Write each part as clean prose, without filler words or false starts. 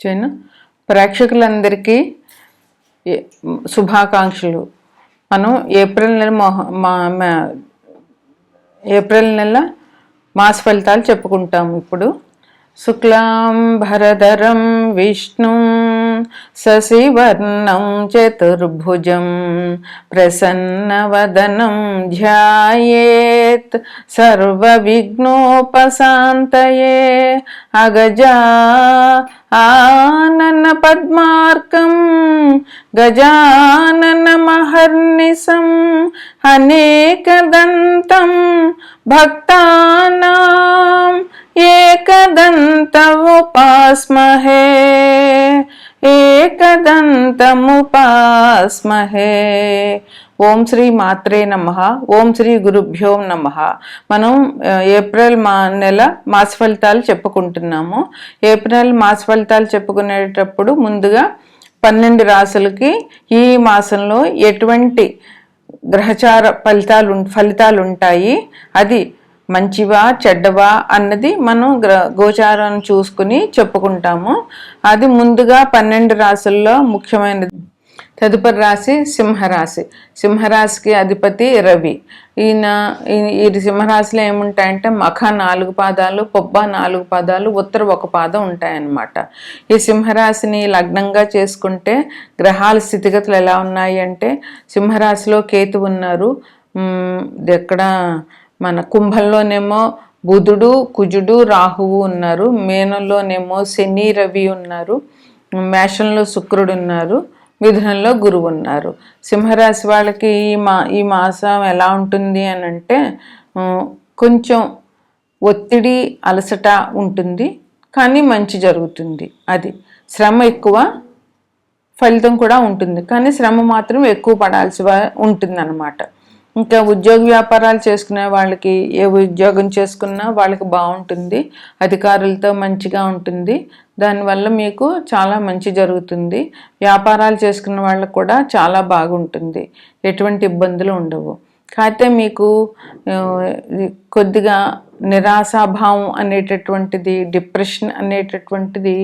చేయను. ప్రేక్షకులందరికీ శుభాకాంక్షలు. మనం ఏప్రిల్ నెల మాస ఫలితాలు చెప్పుకుంటాము. ఇప్పుడు శుక్లాం భరధరం విష్ణుం శశివర్ణం చతుర్భుజం ప్రసన్నవదనం ధ్యాయేత్ సర్వవిఘ్నోపశాంతయే అగజా ఆనన పద్మార్కం గజానన మహర్నిశం అనేకదంతం భక్తానాం ఏకదంతముపాస్మహే ఏకదంతముపాస్మహే. ఓం శ్రీ మాత్రే నమః. ఓం శ్రీ గురుభ్యో నమః. మనం ఏప్రిల్ నెల మాస ఫలితాలు చెప్పుకుంటున్నాము. ఏప్రిల్ మాస ఫలితాలు చెప్పుకునేటప్పుడు ముందుగా 12 రాసులకి ఈ మాసంలో ఎటువంటి గ్రహచార ఫలితాలు ఉంటాయి, అది మంచివా చెడ్డవా అన్నది మనం గోచారం చూసుకుని చెప్పుకుంటాము. అది ముందుగా 12 రాసుల్లో ముఖ్యమైనది. తదుపరి రాశి సింహరాశి. సింహరాశికి అధిపతి రవి. ఈ సింహరాశిలో ఏముంటాయంటే మఖ 4 పాదాలు, పొబ్బ 4 పాదాలు, ఉత్తర 1 పాదం ఉంటాయన్నమాట. ఈ సింహరాశిని లగ్నంగా చేసుకుంటే గ్రహాల స్థితిగతులు ఎలా ఉన్నాయి అంటే, సింహరాశిలో కేతు ఉన్నారు. ఎక్కడ మన కుంభంలోనేమో బుధుడు, కుజుడు, రాహువు ఉన్నారు. మీనంలోనేమో శని, రవి ఉన్నారు. మేషంలో శుక్రుడు ఉన్నారు. మిథునంలో గురువు ఉన్నారు. సింహరాశి వాళ్ళకి ఈ మాసం ఎలా ఉంటుంది అని అంటే, కొంచెం ఒత్తిడి అలసట ఉంటుంది, కానీ మంచి జరుగుతుంది. అది శ్రమ ఎక్కువ, ఫలితం కూడా ఉంటుంది, కానీ శ్రమ మాత్రం ఎక్కువ పడాల్సి ఉంటుంది అన్నమాట. ఇంకా ఉద్యోగ వ్యాపారాలు చేసుకునే వాళ్ళకి ఏ ఉద్యోగం చేసుకున్నా వాళ్ళకి బాగుంటుంది. అధికారులతో మంచిగా ఉంటుంది. దానివల్ల మీకు చాలా మంచి జరుగుతుంది. వ్యాపారాలు చేసుకున్న వాళ్ళకు కూడా చాలా బాగుంటుంది. ఎటువంటి ఇబ్బందులు ఉండవు. కాకపోతే మీకు కొద్దిగా నిరాశాభావం అనేటటువంటిది, డిప్రెషన్ అనేటటువంటిది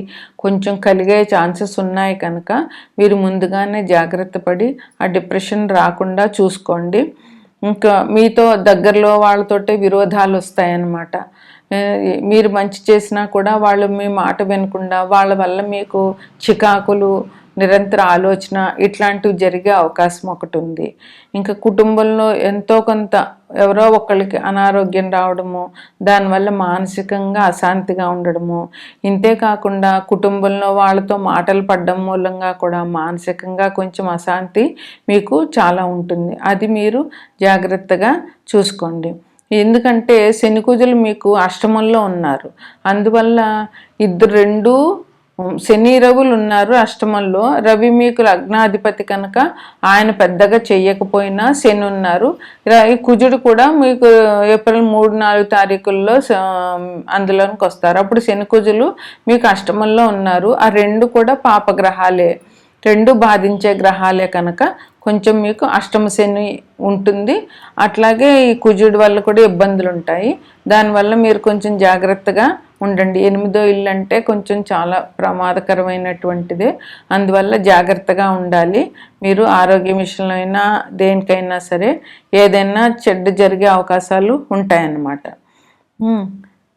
కొంచెం కలిగే ఛాన్సెస్ ఉన్నాయి. కనుక మీరు ముందుగానే జాగ్రత్త పడి ఆ డిప్రెషన్ రాకుండా చూసుకోండి. ఇంకా మీతో దగ్గరలో వాళ్ళతోటే విరోధాలు వస్తాయన్నమాట. మీరు మంచి చేసినా కూడా వాళ్ళు మీ మాట వినకుండా, వాళ్ళ వల్ల మీకు చికాకులు, నిరంతర ఆలోచన ఇట్లాంటివి జరిగే అవకాశం ఒకటి ఉంది. ఇంకా కుటుంబంలో ఎంతో కొంత ఎవరో ఒకళ్ళకి అనారోగ్యం రావడము, దానివల్ల మానసికంగా అశాంతిగా ఉండడము, ఇంతే కాకుండా కుటుంబంలో వాళ్ళతో మాటలు పడడం మూలంగా కూడా మానసికంగా కొంచెం అశాంతి మీకు చాలా ఉంటుంది. అది మీరు జాగ్రత్తగా చూసుకోండి. ఎందుకంటే శని కుజులు మీకు అష్టమంలో ఉన్నారు. అందువల్ల రెండు శని రవులు ఉన్నారు అష్టమంలో. రవి మీకు లగ్నాధిపతి కనుక ఆయన పెద్దగా చెయ్యకపోయినా శని ఉన్నారు. కుజుడు కూడా మీకు ఏప్రిల్ 3-4 తారీఖుల్లో అందులోనికి వస్తారు. అప్పుడు శని కుజులు మీకు అష్టమంలో ఉన్నారు. ఆ రెండు కూడా పాపగ్రహాలే, రెండు బాధించే గ్రహాలే కనుక కొంచెం మీకు అష్టమ శని ఉంటుంది. అట్లాగే ఈ కుజుడి వల్ల కూడా ఇబ్బందులు ఉంటాయి. దానివల్ల మీరు కొంచెం జాగ్రత్తగా ఉండండి. 8వ ఇల్లు అంటే కొంచెం చాలా ప్రమాదకరమైనటువంటిదే. అందువల్ల జాగ్రత్తగా ఉండాలి. మీరు ఆరోగ్య విషయంలో అయినా దేనికైనా సరే ఏదైనా చెడ్డ జరిగే అవకాశాలు ఉంటాయన్నమాట.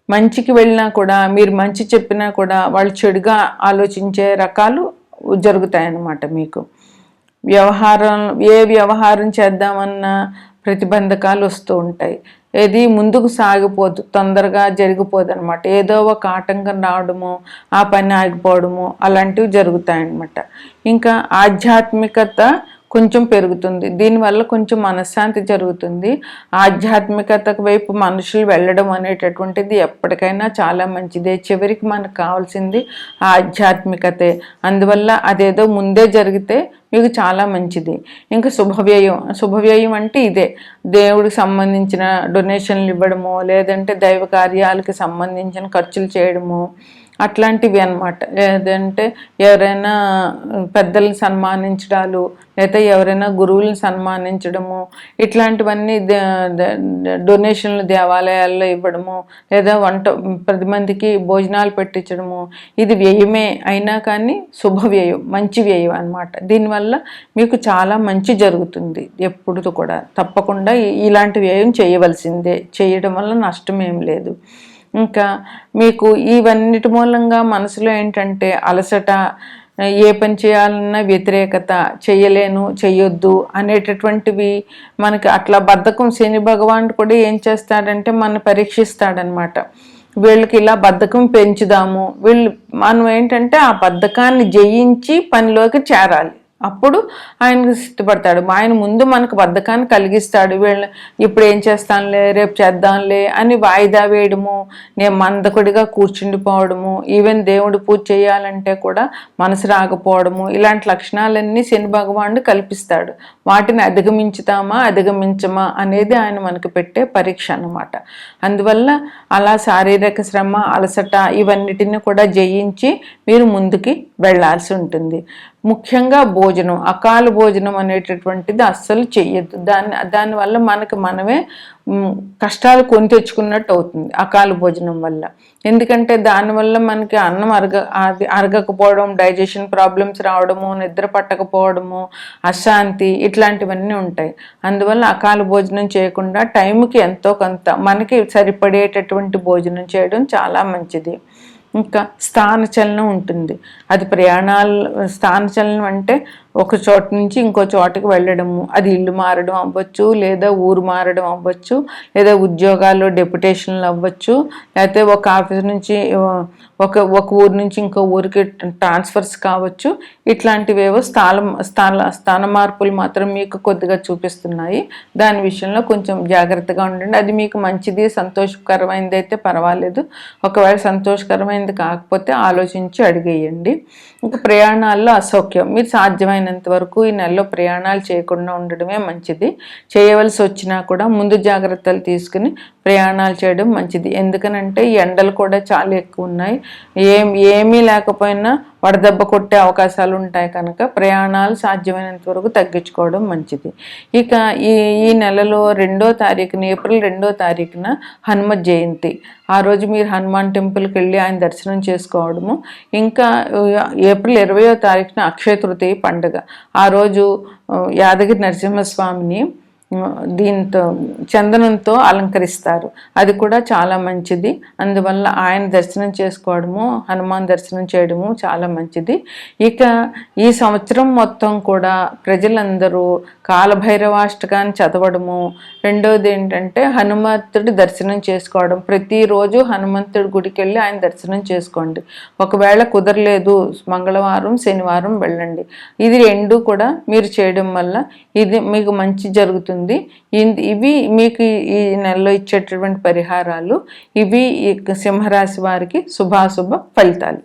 మంచికి వెళ్ళినా కూడా, మీరు మంచి చెప్పినా కూడా వాళ్ళు చెడుగా ఆలోచించే రకాలు జరుగుతాయన్నమాట. మీకు ఏ వ్యవహారం చేద్దామన్నా ప్రతిబంధకాలు వస్తూ ఉంటాయి. ఏది ముందుకు సాగిపోదు, తొందరగా జరిగిపోదు అనమాట. ఏదో ఒక ఆటంకం రావడము, ఆ పని ఆగిపోవడము అలాంటివి జరుగుతాయన్నమాట. ఇంకా ఆధ్యాత్మికత కొంచెం పెరుగుతుంది. దీనివల్ల కొంచెం మనశ్శాంతి జరుగుతుంది. ఆధ్యాత్మికత వైపు మనుషులు వెళ్ళడం అనేటటువంటిది ఎప్పటికైనా చాలా మంచిదే. చివరికి మనకు కావాల్సింది ఆధ్యాత్మికతే. అందువల్ల అదేదో ముందే జరిగితే మీకు చాలా మంచిది. ఇంకా శుభవ్యయం అంటే ఇదే, దేవుడికి సంబంధించిన డొనేషన్లు ఇవ్వడము, లేదంటే దైవ కార్యాలకి సంబంధించిన ఖర్చులు చేయడము, అట్లాంటివి అన్నమాట. ఏదంటే ఎవరైనా పెద్దల్ని సన్మానించడాలు, లేదా ఎవరైనా గురువులను సన్మానించడము, ఇట్లాంటివన్నీ డొనేషన్లు దేవాలయాల్లో ఇవ్వడము, లేదా 10 మందికి భోజనాలు పెట్టించడము, ఇది వ్యయమే అయినా కానీ శుభవ్యయం, మంచి వ్యయం అన్నమాట. దీనివల్ల మీకు చాలా మంచి జరుగుతుంది. ఎప్పుడు కూడా తప్పకుండా ఇలాంటి వ్యయం చేయవలసిందే, చేయడం వల్ల నష్టం ఏం లేదు. ఇంకా మీకు ఇవన్నిటి మూలంగా మనసులో ఏంటంటే అలసట, ఏ పని చేయాలన్నా వ్యతిరేకత, చేయలేను, చెయ్యొద్దు అనేటటువంటివి మనకి అట్లా బద్ధకం. శని భగవానుడు కూడా ఏం చేస్తాడంటే మన పరీక్షిస్తాడనమాట. వీళ్ళకి ఇలా బద్ధకం పెంచుదాము, మనం ఏంటంటే ఆ బద్ధకాన్ని జయించి పనిలోకి చేరాలి. అప్పుడు ఆయనకు సిద్ధపడతాడు. ఆయన ముందు మనకు బద్ధకాన్ని కలిగిస్తాడు. ఇప్పుడు ఏం చేస్తానులే, రేపు చేద్దాంలే అని వాయిదా వేయడము, నేను మందకుడిగా కూర్చుండిపోవడము, ఈవెన్ దేవుడు పూజ చేయాలంటే కూడా మనసు రాకపోవడము, ఇలాంటి లక్షణాలన్నీ శని భగవానుడు కల్పిస్తాడు. వాటిని అధిగమించుతామా అధిగమించమా అనేది ఆయన మనకు పెట్టే పరీక్ష అన్నమాట. అందువల్ల అలా శారీరక శ్రమ, అలసట ఇవన్నిటిని కూడా జయించి మీరు ముందుకి వెళ్ళాల్సి ఉంటుంది. ముఖ్యంగా భోజనం, అకాల భోజనం అనేటటువంటిది అస్సలు చెయ్యొద్దు. దానివల్ల మనమే కష్టాలు కొని తెచ్చుకున్నట్టు అవుతుంది అకాల భోజనం వల్ల. ఎందుకంటే దానివల్ల మనకి అన్నం అరగకపోవడం, డైజెషన్ ప్రాబ్లమ్స్ రావడము, నిద్ర పట్టకపోవడము, అశాంతి ఇట్లాంటివన్నీ ఉంటాయి. అందువల్ల అకాల భోజనం చేయకుండా టైంకి ఎంతో కొంత మనకి సరిపడేటటువంటి భోజనం చేయడం చాలా మంచిది. ఇంకా స్థానచలనం ఉంటుంది. అది స్థానచలనం అంటే ఒక చోట నుంచి ఇంకో చోటకి వెళ్ళడము, అది ఇల్లు మారడం అవ్వచ్చు, లేదా ఊరు మారడం అవ్వచ్చు, లేదా ఉద్యోగాల్లో డెప్యుటేషన్లు అవ్వచ్చు, లేకపోతే ఒక ఆఫీస్ నుంచి ఒక ఊరు నుంచి ఇంకో ఊరికి ట్రాన్స్ఫర్స్ కావచ్చు. ఇట్లాంటివేవో స్థాన మార్పులు మాత్రం మీకు కొద్దిగా చూపిస్తున్నాయి. దాని విషయంలో కొంచెం జాగ్రత్తగా ఉండండి. అది మీకు మంచిది, సంతోషకరమైనది అయితే పర్వాలేదు. ఒకవేళ సంతోషకరమైనది కాకపోతే ఆలోచించి అడిగేయండి. ఇంకా ప్రయాణాల్లో అసౌఖ్యం, మీరు సాధ్యమైనంత వరకు ఈ నెలలో ప్రయాణాలు చేయకుండా ఉండడమే మంచిది. చేయవలసి వచ్చినా కూడా ముందు జాగ్రత్తలు తీసుకుని ప్రయాణాలు చేయడం మంచిది. ఎందుకనంటే ఈ ఎండలు కూడా చాలా ఎక్కువ ఉన్నాయి. ఏమీ లేకపోయినా వడదెబ్బ కొట్టే అవకాశాలు ఉంటాయి కనుక ప్రయాణాలు సాధ్యమైనంత వరకు తగ్గించుకోవడం మంచిది. ఇక ఈ నెలలో 2వ తారీఖున, ఏప్రిల్ 2వ తారీఖున హనుమత్ జయంతి. ఆ రోజు మీరు హనుమాన్ టెంపుల్కి వెళ్ళి ఆయన దర్శనం చేసుకోవడము. ఇంకా ఏప్రిల్ 20వ తారీఖున అక్షయ తృతీయ పండుగ. ఆ రోజు యాదగిరి నరసింహస్వామిని దీంతో చందనంతో అలంకరిస్తారు. అది కూడా చాలా మంచిది. అందువల్ల ఆయన దర్శనం చేసుకోవడము, హనుమాన్ దర్శనం చేయడము చాలా మంచిది. ఇక ఈ సంవత్సరం మొత్తం కూడా ప్రజలందరూ కాలభైరవాష్టకాన్ని చదవడము, రెండోది ఏంటంటే హనుమంతుడి దర్శనం చేసుకోవడం. ప్రతిరోజు హనుమంతుడి గుడికి వెళ్ళి ఆయన దర్శనం చేసుకోండి. ఒకవేళ కుదరలేదు మంగళవారం, శనివారం వెళ్ళండి. ఇది 2 కూడా మీరు చేయడం వల్ల ఇది మీకు మంచి జరుగుతుంది. ఇవి మీకు ఈ నెలలో ఇచ్చేటటువంటి పరిహారాలు. ఇవి సింహరాశి వారికి శుభాశుభ ఫలితాలు.